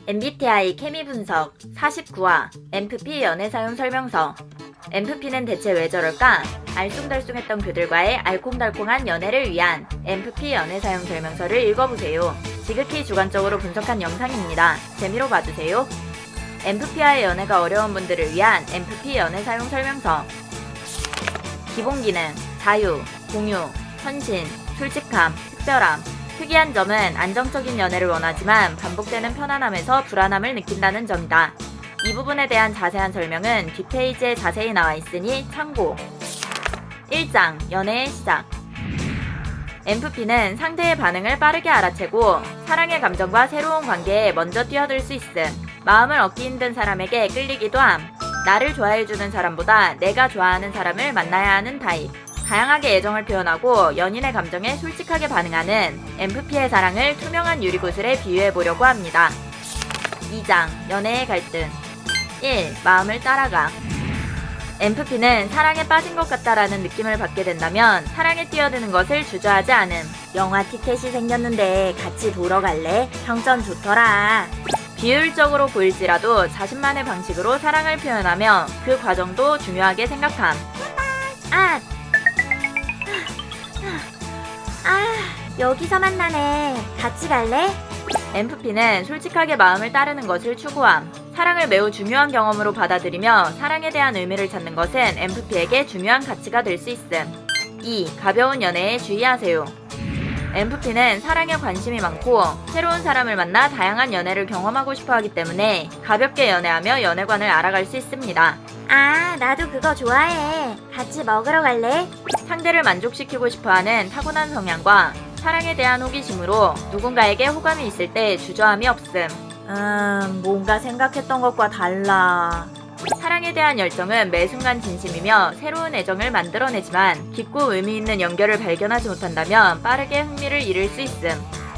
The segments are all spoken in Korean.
MBTI 케미 분석 49화 MFP 연애 사용 설명서. MFP는 대체 왜 저럴까? 알쏭달쏭했던 그들과의 알콩달콩한 연애를 위한 MFP 연애 사용 설명서를 읽어보세요. 지극히 주관적으로 분석한 영상입니다. 재미로 봐주세요. MFP와의 연애가 어려운 분들을 위한 MFP 연애 사용 설명서. 기본 기능, 자유, 공유, 헌신, 솔직함, 특별함. 특이한 점은 안정적인 연애를 원하지만 반복되는 편안함에서 불안함을 느낀다는 점이다. 이 부분에 대한 자세한 설명은 뒷페이지에 자세히 나와 있으니 참고. 1장 연애의 시작. MFP는 상대의 반응을 빠르게 알아채고 사랑의 감정과 새로운 관계에 먼저 뛰어들 수 있음. 마음을 얻기 힘든 사람에게 끌리기도 함. 나를 좋아해주는 사람보다 내가 좋아하는 사람을 만나야 하는 타입. 다양하게 애정을 표현하고 연인의 감정에 솔직하게 반응하는 MFP의 사랑을 투명한 유리구슬에 비유해보려고 합니다. 2장 연애의 갈등. 1. 마음을 따라가. MFP는 사랑에 빠진 것 같다라는 느낌을 받게 된다면 사랑에 뛰어드는 것을 주저하지 않음. 영화 티켓이 생겼는데 같이 보러 갈래? 평점 좋더라. 비효율적으로 보일지라도 자신만의 방식으로 사랑을 표현하며 그 과정도 중요하게 생각함. 여기서 만나네. 같이 갈래? MFP는 솔직하게 마음을 따르는 것을 추구함. 사랑을 매우 중요한 경험으로 받아들이며 사랑에 대한 의미를 찾는 것은 MFP에게 중요한 가치가 될 수 있음. 2. 가벼운 연애에 주의하세요. MFP는 사랑에 관심이 많고 새로운 사람을 만나 다양한 연애를 경험하고 싶어 하기 때문에 가볍게 연애하며 연애관을 알아갈 수 있습니다. 나도 그거 좋아해. 같이 먹으러 갈래? 상대를 만족시키고 싶어하는 타고난 성향과 사랑에 대한 호기심으로 누군가에게 호감이 있을 때 주저함이 없음. 뭔가 생각했던 것과 달라. 사랑에 대한 열정은 매 순간 진심이며 새로운 애정을 만들어내지만 깊고 의미 있는 연결을 발견하지 못한다면 빠르게 흥미를 잃을 수 있음.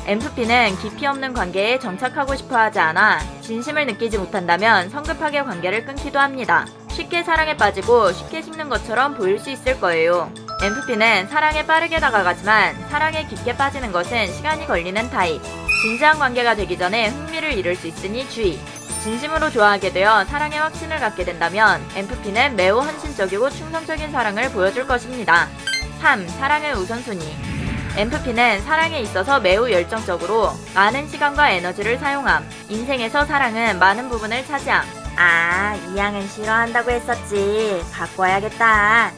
MFP는 깊이 없는 관계에 정착하고 싶어 하지 않아 진심을 느끼지 못한다면 성급하게 관계를 끊기도 합니다. 쉽게 사랑에 빠지고 쉽게 식는 것처럼 보일 수 있을 거예요. MFP는 사랑에 빠르게 다가가지만 사랑에 깊게 빠지는 것은 시간이 걸리는 타입. 진지한 관계가 되기 전에 흥미를 잃을 수 있으니 주의. 진심으로 좋아하게 되어 사랑에 확신을 갖게 된다면 MFP는 매우 헌신적이고 충성적인 사랑을 보여줄 것입니다. 3. 사랑의 우선순위. MFP는 사랑에 있어서 매우 열정적으로 많은 시간과 에너지를 사용함. 인생에서 사랑은 많은 부분을 차지함. 이 양은 싫어한다고 했었지. 바꿔야겠다.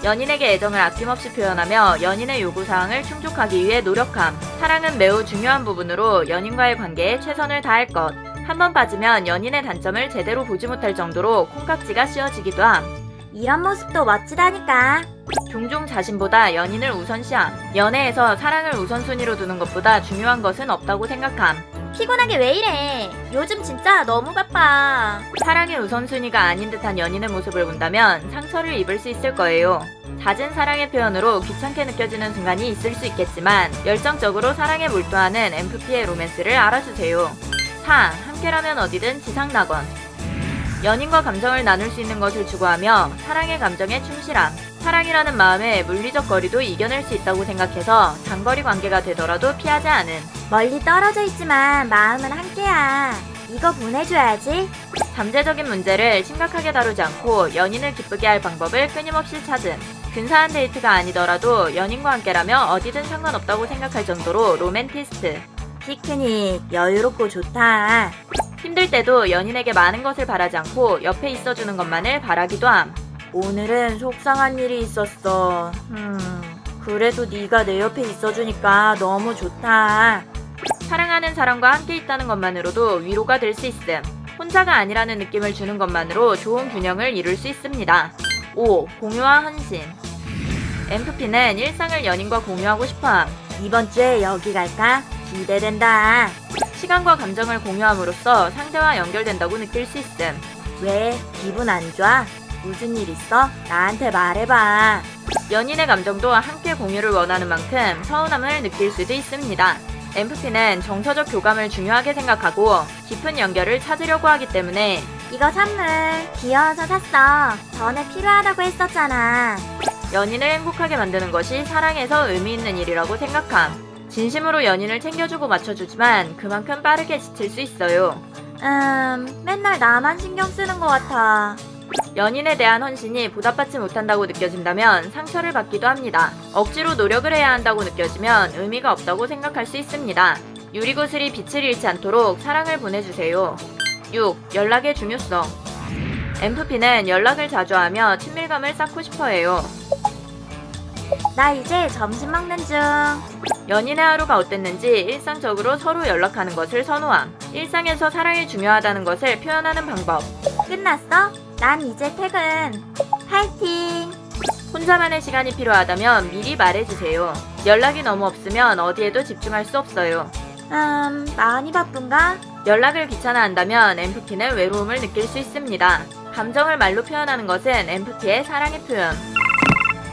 연인에게 애정을 아낌없이 표현하며 연인의 요구사항을 충족하기 위해 노력함. 사랑은 매우 중요한 부분으로 연인과의 관계에 최선을 다할 것. 한번 빠지면 연인의 단점을 제대로 보지 못할 정도로 콩깍지가 씌워지기도 함. 이런 모습도 멋지다니까. 종종 자신보다 연인을 우선시함. 연애에서 사랑을 우선순위로 두는 것보다 중요한 것은 없다고 생각함. 피곤하게 왜 이래? 요즘 진짜 너무 바빠. 사랑의 우선순위가 아닌 듯한 연인의 모습을 본다면 상처를 입을 수 있을 거예요. 잦은 사랑의 표현으로 귀찮게 느껴지는 순간이 있을 수 있겠지만 열정적으로 사랑에 몰두하는 MFP의 로맨스를 알아주세요. 4. 함께라면 어디든 지상낙원. 연인과 감정을 나눌 수 있는 것을 추구하며 사랑의 감정에 충실함. 사랑이라는 마음에 물리적 거리도 이겨낼 수 있다고 생각해서 장거리 관계가 되더라도 피하지 않음. 멀리 떨어져 있지만 마음은 함께야. 이거 보내줘야지. 잠재적인 문제를 심각하게 다루지 않고 연인을 기쁘게 할 방법을 끊임없이 찾음. 근사한 데이트가 아니더라도 연인과 함께라면 어디든 상관없다고 생각할 정도로 로맨티스트. 피크닉 여유롭고 좋다. 힘들 때도 연인에게 많은 것을 바라지 않고 옆에 있어주는 것만을 바라기도 함. 오늘은 속상한 일이 있었어. 그래도 네가 내 옆에 있어주니까 너무 좋다. 사랑하는 사람과 함께 있다는 것만으로도 위로가 될 수 있음. 혼자가 아니라는 느낌을 주는 것만으로 좋은 균형을 이룰 수 있습니다. 5. 공유와 헌신. MFP는 일상을 연인과 공유하고 싶어함. 이번 주에 여기 갈까? 기대된다. 시간과 감정을 공유함으로써 상대와 연결된다고 느낄 수 있음. 왜? 기분 안 좋아? 무슨 일 있어? 나한테 말해봐. 연인의 감정도 함께 공유를 원하는 만큼 서운함을 느낄 수도 있습니다. MFP는 정서적 교감을 중요하게 생각하고 깊은 연결을 찾으려고 하기 때문에 이거 선물 귀여워서 샀어. 전에 필요하다고 했었잖아. 연인을 행복하게 만드는 것이 사랑에서 의미 있는 일이라고 생각함. 진심으로 연인을 챙겨주고 맞춰주지만 그만큼 빠르게 지칠 수 있어요. 맨날 나만 신경 쓰는 것 같아. 연인에 대한 헌신이 보답받지 못한다고 느껴진다면 상처를 받기도 합니다. 억지로 노력을 해야 한다고 느껴지면 의미가 없다고 생각할 수 있습니다. 유리구슬이 빛을 잃지 않도록 사랑을 보내주세요. 6. 연락의 중요성. MFP는 연락을 자주 하며 친밀감을 쌓고 싶어 해요. 나 이제 점심 먹는 중. 연인의 하루가 어땠는지 일상적으로 서로 연락하는 것을 선호함. 일상에서 사랑이 중요하다는 것을 표현하는 방법. 끝났어? 난 이제 퇴근. 파이팅! 혼자만의 시간이 필요하다면 미리 말해주세요. 연락이 너무 없으면 어디에도 집중할 수 없어요. 많이 바쁜가? 연락을 귀찮아한다면 MFP는 외로움을 느낄 수 있습니다. 감정을 말로 표현하는 것은 MFP의 사랑의 표현.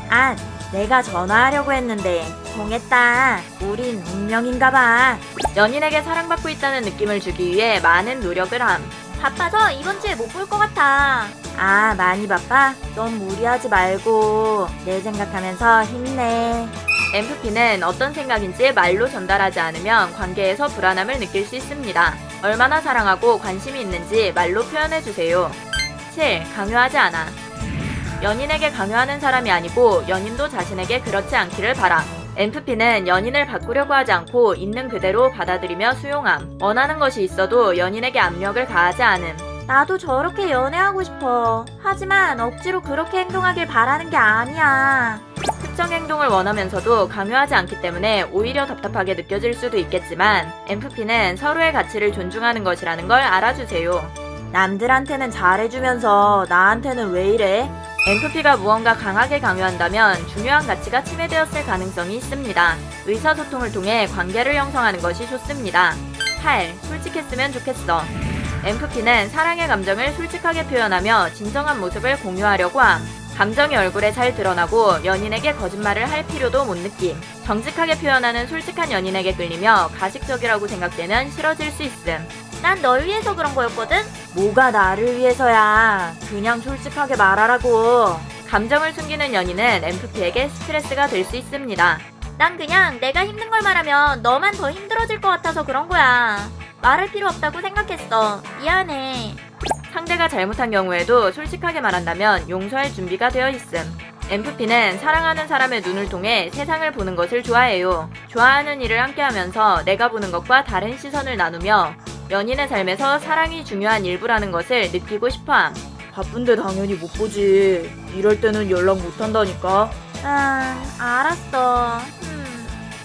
아, 내가 전화하려고 했는데 통했다. 우린 운명인가 봐. 연인에게 사랑받고 있다는 느낌을 주기 위해 많은 노력을 함. 바빠서 이번 주에 못 볼 것 같아. 아, 많이 바빠? 넌 무리하지 말고 내 생각하면서 힘내. MFP는 어떤 생각인지 말로 전달하지 않으면 관계에서 불안함을 느낄 수 있습니다. 얼마나 사랑하고 관심이 있는지 말로 표현해주세요. 7. 강요하지 않아. 연인에게 강요하는 사람이 아니고 연인도 자신에게 그렇지 않기를 바람. MFP는 연인을 바꾸려고 하지 않고 있는 그대로 받아들이며 수용함. 원하는 것이 있어도 연인에게 압력을 가하지 않음. 나도 저렇게 연애하고 싶어. 하지만 억지로 그렇게 행동하길 바라는 게 아니야. 특정 행동을 원하면서도 강요하지 않기 때문에 오히려 답답하게 느껴질 수도 있겠지만 MFP는 서로의 가치를 존중하는 것이라는 걸 알아주세요. 남들한테는 잘해주면서 나한테는 왜 이래? MFP가 무언가 강하게 강요한다면 중요한 가치가 침해되었을 가능성이 있습니다. 의사소통을 통해 관계를 형성하는 것이 좋습니다. 8. 솔직했으면 좋겠어. MFP는 사랑의 감정을 솔직하게 표현하며 진정한 모습을 공유하려고 함. 감정이 얼굴에 잘 드러나고 연인에게 거짓말을 할 필요도 못 느낌. 정직하게 표현하는 솔직한 연인에게 끌리며 가식적이라고 생각되면 싫어질 수 있음. 난 널 위해서 그런 거였거든? 뭐가 나를 위해서야. 그냥 솔직하게 말하라고. 감정을 숨기는 연인은 MFP에게 스트레스가 될 수 있습니다. 난 그냥 내가 힘든 걸 말하면 너만 더 힘들어질 것 같아서 그런 거야. 말할 필요 없다고 생각했어. 미안해. 상대가 잘못한 경우에도 솔직하게 말한다면 용서할 준비가 되어 있음. MFP는 사랑하는 사람의 눈을 통해 세상을 보는 것을 좋아해요. 좋아하는 일을 함께하면서 내가 보는 것과 다른 시선을 나누며 연인의 삶에서 사랑이 중요한 일부라는 것을 느끼고 싶어함. 바쁜데 당연히 못 보지. 이럴 때는 연락 못 한다니까. 알았어.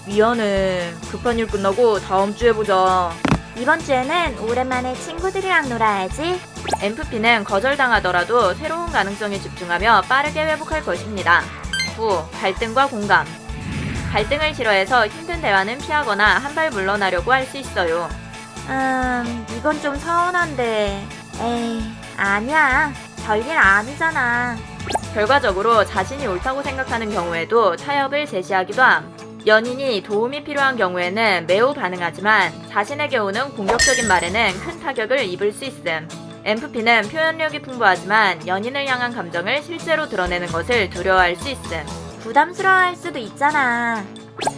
미안해. 급한 일 끝나고 다음 주에 보자. 이번 주에는 오랜만에 친구들이랑 놀아야지. MFP는 거절당하더라도 새로운 가능성에 집중하며 빠르게 회복할 것입니다. 9. 갈등과 공감. 갈등을 싫어해서 힘든 대화는 피하거나 한 발 물러나려고 할 수 있어요. 이건 좀 서운한데. 에이, 아니야. 별일 아니잖아. 결과적으로 자신이 옳다고 생각하는 경우에도 타협을 제시하기도 함. 연인이 도움이 필요한 경우에는 매우 반응하지만 자신에게 오는 공격적인 말에는 큰 타격을 입을 수 있음. MFP는 표현력이 풍부하지만 연인을 향한 감정을 실제로 드러내는 것을 두려워할 수 있음. 부담스러워할 수도 있잖아.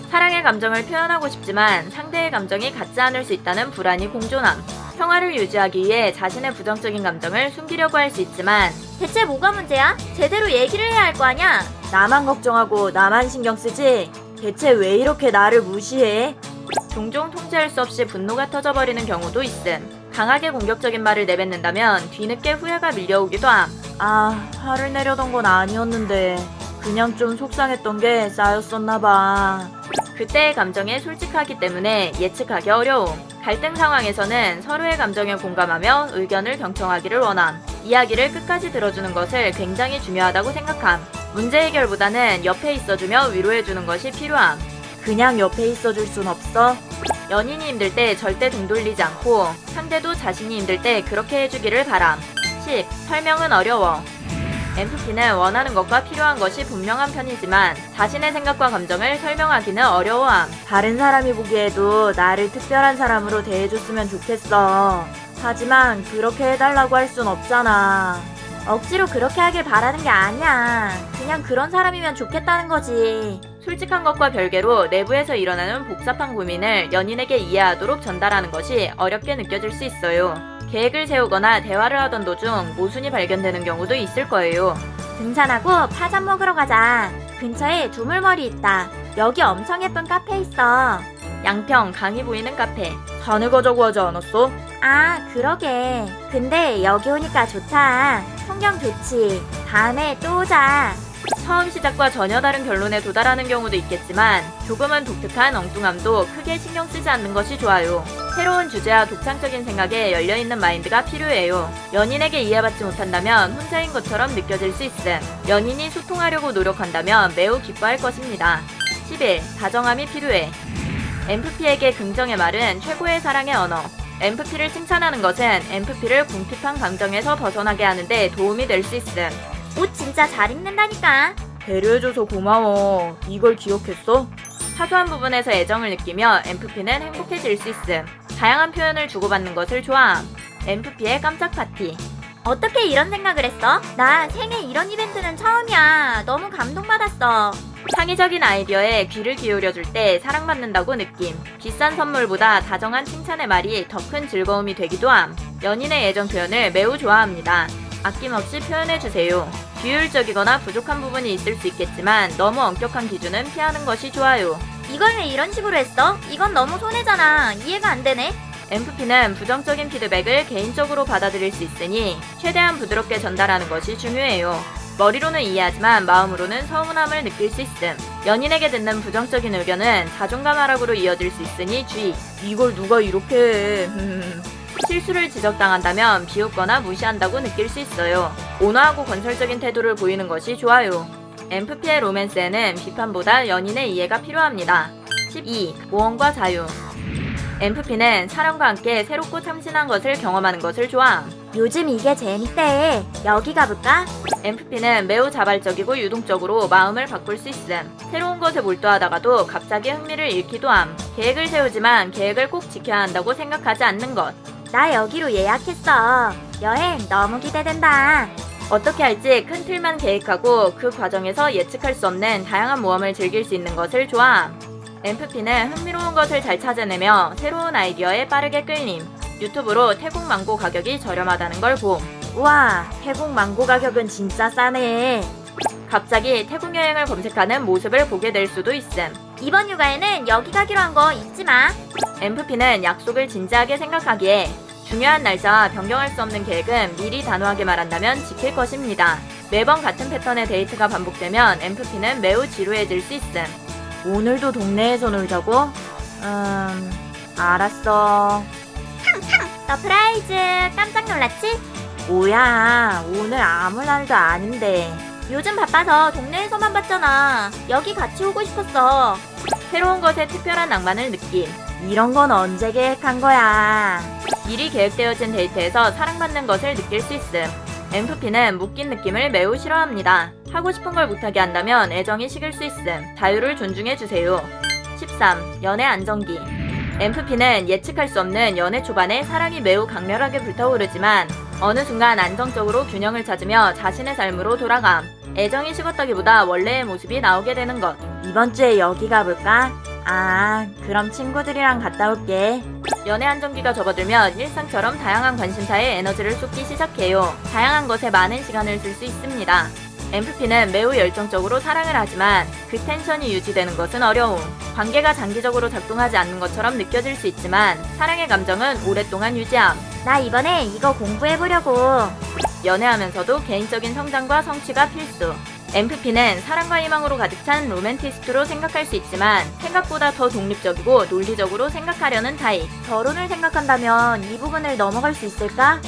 사랑의 감정을 표현하고 싶지만 상대의 감정이 같지 않을 수 있다는 불안이 공존함. 평화를 유지하기 위해 자신의 부정적인 감정을 숨기려고 할 수 있지만 대체 뭐가 문제야? 제대로 얘기를 해야 할 거 아냐? 나만 걱정하고 나만 신경 쓰지? 대체 왜 이렇게 나를 무시해? 종종 통제할 수 없이 분노가 터져버리는 경우도 있음. 강하게 공격적인 말을 내뱉는다면 뒤늦게 후회가 밀려오기도 함. 화를 내려던 건 아니었는데 그냥 좀 속상했던 게 쌓였었나 봐. 그때의 감정에 솔직하기 때문에 예측하기 어려움. 갈등 상황에서는 서로의 감정에 공감하며 의견을 경청하기를 원함. 이야기를 끝까지 들어주는 것을 굉장히 중요하다고 생각함. 문제 해결보다는 옆에 있어주며 위로해주는 것이 필요함. 그냥 옆에 있어줄 순 없어? 연인이 힘들 때 절대 등 돌리지 않고 상대도 자신이 힘들 때 그렇게 해주기를 바람. 10. 설명은 어려워. MFP는 원하는 것과 필요한 것이 분명한 편이지만 자신의 생각과 감정을 설명하기는 어려워함. 다른 사람이 보기에도 나를 특별한 사람으로 대해줬으면 좋겠어. 하지만 그렇게 해달라고 할 순 없잖아. 억지로 그렇게 하길 바라는 게 아니야. 그냥 그런 사람이면 좋겠다는 거지. 솔직한 것과 별개로 내부에서 일어나는 복잡한 고민을 연인에게 이해하도록 전달하는 것이 어렵게 느껴질 수 있어요. 계획을 세우거나 대화를 하던 도중 모순이 발견되는 경우도 있을 거예요. 등산하고 파전 먹으러 가자. 근처에 두물머리 있다. 여기 엄청 예쁜 카페 있어. 양평 강이 보이는 카페. 산에 가자고 하지 않았어? 아, 그러게. 근데 여기 오니까 좋다. 풍경 좋지. 다음에 또 오자. 처음 시작과 전혀 다른 결론에 도달하는 경우도 있겠지만 조금은 독특한 엉뚱함도 크게 신경 쓰지 않는 것이 좋아요. 새로운 주제와 독창적인 생각에 열려있는 마인드가 필요해요. 연인에게 이해받지 못한다면 혼자인 것처럼 느껴질 수 있음. 연인이 소통하려고 노력한다면 매우 기뻐할 것입니다. 11. 다정함이 필요해. MFP에게 긍정의 말은 최고의 사랑의 언어. MFP를 칭찬하는 것은 MFP를 궁핍한 감정에서 벗어나게 하는데 도움이 될 수 있음. 옷 진짜 잘 입는다니까. 배려해줘서 고마워. 이걸 기억했어? 사소한 부분에서 애정을 느끼며 MFP는 행복해질 수 있음. 다양한 표현을 주고받는 것을 좋아함. MFP의 깜짝 파티. 어떻게 이런 생각을 했어? 나 생애 이런 이벤트는 처음이야. 너무 감동받았어. 창의적인 아이디어에 귀를 기울여줄 때 사랑받는다고 느낌. 비싼 선물보다 다정한 칭찬의 말이 더 큰 즐거움이 되기도 함. 연인의 애정 표현을 매우 좋아합니다. 아낌없이 표현해주세요. 비효율적이거나 부족한 부분이 있을 수 있겠지만 너무 엄격한 기준은 피하는 것이 좋아요. 이걸 왜 이런 식으로 했어? 이건 너무 손해잖아. 이해가 안 되네. MFP는 부정적인 피드백을 개인적으로 받아들일 수 있으니 최대한 부드럽게 전달하는 것이 중요해요. 머리로는 이해하지만 마음으로는 서운함을 느낄 수 있음. 연인에게 듣는 부정적인 의견은 자존감 하락으로 이어질 수 있으니 주의. 이걸 누가 이렇게 해. 실수를 지적당한다면 비웃거나 무시한다고 느낄 수 있어요. 온화하고 건설적인 태도를 보이는 것이 좋아요. MFP의 로맨스에는 비판보다 연인의 이해가 필요합니다. 12. 모험과 자유. MFP는 사랑과 함께 새롭고 참신한 것을 경험하는 것을 좋아함. 요즘 이게 재밌대. 여기 가볼까? MFP는 매우 자발적이고 유동적으로 마음을 바꿀 수 있음. 새로운 것에 몰두하다가도 갑자기 흥미를 잃기도 함. 계획을 세우지만 계획을 꼭 지켜야 한다고 생각하지 않는 것. 나 여기로 예약했어. 여행 너무 기대된다. 어떻게 할지 큰 틀만 계획하고 그 과정에서 예측할 수 없는 다양한 모험을 즐길 수 있는 것을 좋아함. MFP는 흥미로운 것을 잘 찾아내며 새로운 아이디어에 빠르게 끌림. 유튜브로 태국 망고 가격이 저렴하다는 걸 봄. 우와, 태국 망고 가격은 진짜 싸네. 갑자기 태국 여행을 검색하는 모습을 보게 될 수도 있음. 이번 휴가에는 여기 가기로 한 거 잊지 마. MFP는 약속을 진지하게 생각하기에 중요한 날짜와 변경할 수 없는 계획은 미리 단호하게 말한다면 지킬 것입니다. 매번 같은 패턴의 데이트가 반복되면 MFP는 매우 지루해질 수 있음. 오늘도 동네에서 놀자고? 알았어. 서프라이즈! 깜짝 놀랐지? 뭐야, 오늘 아무 날도 아닌데. 요즘 바빠서 동네에서만 봤잖아. 여기 같이 오고 싶었어. 새로운 것에 특별한 낭만을 느낌. 이런 건 언제 계획한 거야? 미리 계획되어진 데이트에서 사랑받는 것을 느낄 수 있음. MFP는 묶인 느낌을 매우 싫어합니다. 하고 싶은 걸 못하게 한다면 애정이 식을 수 있음. 자유를 존중해주세요. 13. 연애 안정기. MFP는 예측할 수 없는 연애 초반에 사랑이 매우 강렬하게 불타오르지만 어느 순간 안정적으로 균형을 찾으며 자신의 삶으로 돌아감. 애정이 식었다기보다 원래의 모습이 나오게 되는 것. 이번 주에 여기 가볼까? 그럼 친구들이랑 갔다 올게. 연애 안정기가 접어들면 일상처럼 다양한 관심사에 에너지를 쏟기 시작해요. 다양한 것에 많은 시간을 쓸 수 있습니다. MFP는 매우 열정적으로 사랑을 하지만 그 텐션이 유지되는 것은 어려움. 관계가 장기적으로 작동하지 않는 것처럼 느껴질 수 있지만 사랑의 감정은 오랫동안 유지함. 나 이번에 이거 공부해보려고. 연애하면서도 개인적인 성장과 성취가 필수. MFP는 사랑과 희망으로 가득 찬 로맨티스트로 생각할 수 있지만 생각보다 더 독립적이고 논리적으로 생각하려는 타입. 결혼을 생각한다면 이 부분을 넘어갈 수 있을까?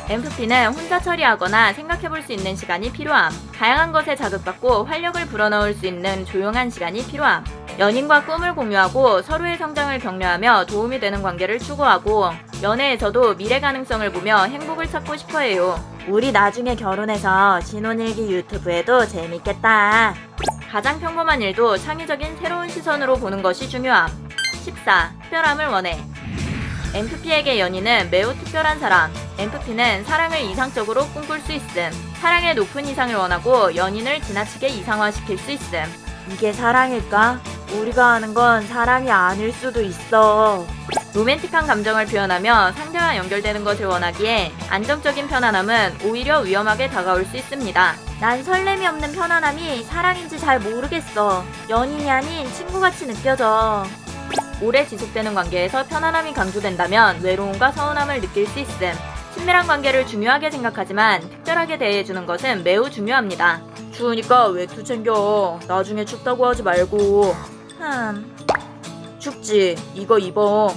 MFP는 혼자 처리하거나 생각해볼 수 있는 시간이 필요함. 다양한 것에 자극받고 활력을 불어넣을 수 있는 조용한 시간이 필요함. 연인과 꿈을 공유하고 서로의 성장을 격려하며 도움이 되는 관계를 추구하고 연애에서도 미래 가능성을 보며 행복을 찾고 싶어해요. 우리 나중에 결혼해서 신혼일기 유튜브에도 재밌겠다. 가장 평범한 일도 창의적인 새로운 시선으로 보는 것이 중요함. 14. 특별함을 원해. MFP에게 연인은 매우 특별한 사람. MFP는 사랑을 이상적으로 꿈꿀 수 있음. 사랑의 높은 이상을 원하고 연인을 지나치게 이상화시킬 수 있음. 이게 사랑일까? 우리가 하는 건 사랑이 아닐 수도 있어. 로맨틱한 감정을 표현하며 상대와 연결되는 것을 원하기에 안정적인 편안함은 오히려 위험하게 다가올 수 있습니다. 난 설렘이 없는 편안함이 사랑인지 잘 모르겠어. 연인이 아닌 친구같이 느껴져. 오래 지속되는 관계에서 편안함이 강조된다면 외로움과 서운함을 느낄 수 있음. 친밀한 관계를 중요하게 생각하지만 특별하게 대해주는 것은 매우 중요합니다. 추우니까 외투 챙겨. 나중에 춥다고 하지 말고. 춥지. 이거 입어.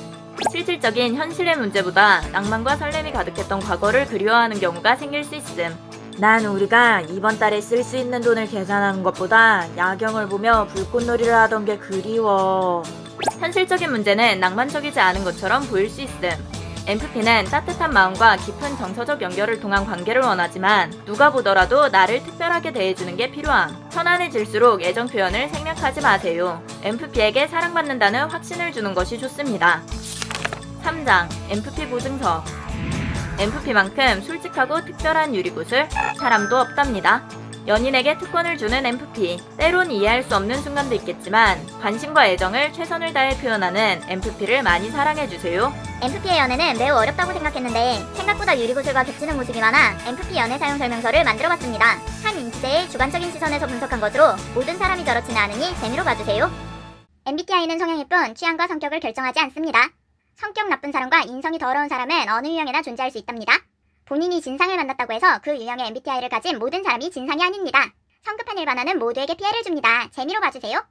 실질적인 현실의 문제보다 낭만과 설렘이 가득했던 과거를 그리워하는 경우가 생길 수 있음. 난 우리가 이번 달에 쓸 수 있는 돈을 계산하는 것보다 야경을 보며 불꽃놀이를 하던 게 그리워. 현실적인 문제는 낭만적이지 않은 것처럼 보일 수 있음. MFP는 따뜻한 마음과 깊은 정서적 연결을 통한 관계를 원하지만 누가 보더라도 나를 특별하게 대해주는 게 필요함. 편안해질수록 애정 표현을 생략하지 마세요. MFP에게 사랑받는다는 확신을 주는 것이 좋습니다. 3장 MFP 보증서. MFP만큼 솔직하고 특별한 유리구슬 사람도 없답니다. 연인에게 특권을 주는 MFP. 때론 이해할 수 없는 순간도 있겠지만 관심과 애정을 최선을 다해 표현하는 MFP를 많이 사랑해주세요. MFP의 연애는 매우 어렵다고 생각했는데 생각보다 유리구슬과 겹치는 모습이 많아 MFP 연애 사용 설명서를 만들어봤습니다. 한 인지제의 주관적인 시선에서 분석한 것으로 모든 사람이 저렇지는 않으니 재미로 봐주세요. MBTI는 성향일 뿐 취향과 성격을 결정하지 않습니다. 성격 나쁜 사람과 인성이 더러운 사람은 어느 유형에나 존재할 수 있답니다. 본인이 진상을 만났다고 해서 그 유형의 MBTI를 가진 모든 사람이 진상이 아닙니다. 성급한 일반화는 모두에게 피해를 줍니다. 재미로 봐주세요.